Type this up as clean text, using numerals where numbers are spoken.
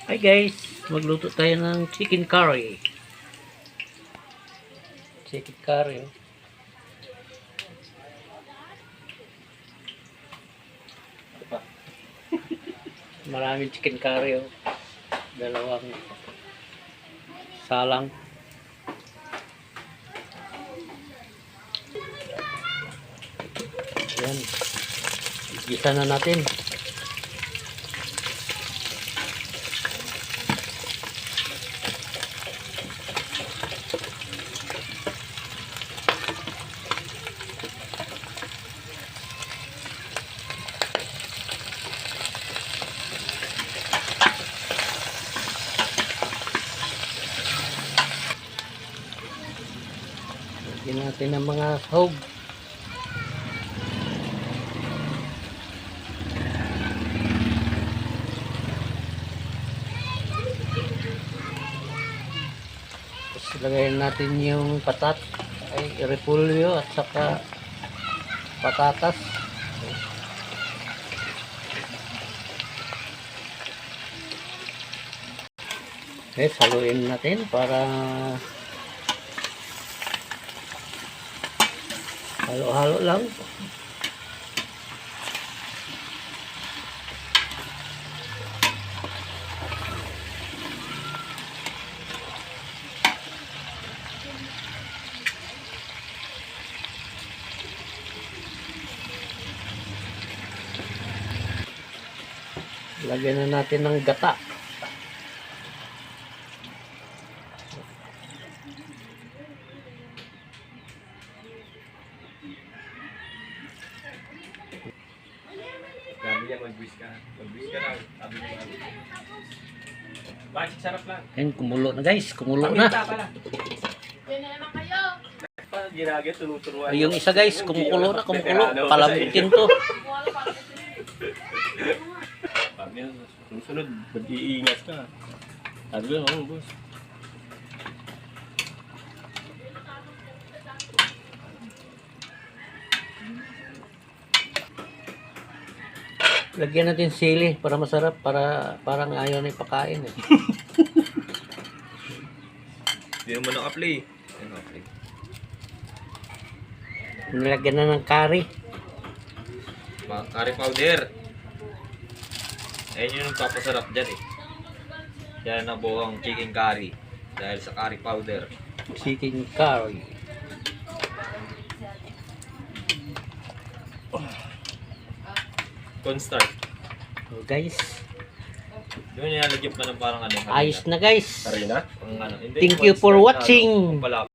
Hi guys, magluto tayo ng chicken curry. Chicken curry. Oh. Maraming chicken curry. Oh. Dalawang salang. Ayan. Igisa na natin. Lagyan natin ng mga sahog. Tapos lagayin natin yung repolyo at saka patatas. Okay, saluin natin para halo-halo lang. Lagyan na natin ng gata. Sabi niya mag-wish ka. Mag-wish ka lang. Sabi niya Bakit sarap lang. Ayan, kumulo na guys. Kumulo na. Yan na naman kayo. Ginagay, tunuturuan. Ay, yung isa guys, kumukulo na. Kumukulo. Palambutin to. Sabi niya, susunod, mag-iingat ka. Sabi niya, oo, boss. Lagyan natin sili para masarap. Parang ayaw na ipakain. Eh. Hindi naman naka-play. Naka-play. Nilagyan na ng curry. Curry powder. Ayun yung papasarap dyan eh. Yan na buong chicken curry. Dahil sa curry powder. Chicken curry. Cornstarch. So guys, Doon nilalagyan pa ng parang ano. ayos na guys. Harina? Pang ano. Hindi, Thank you for cornstarch na, watching. ano,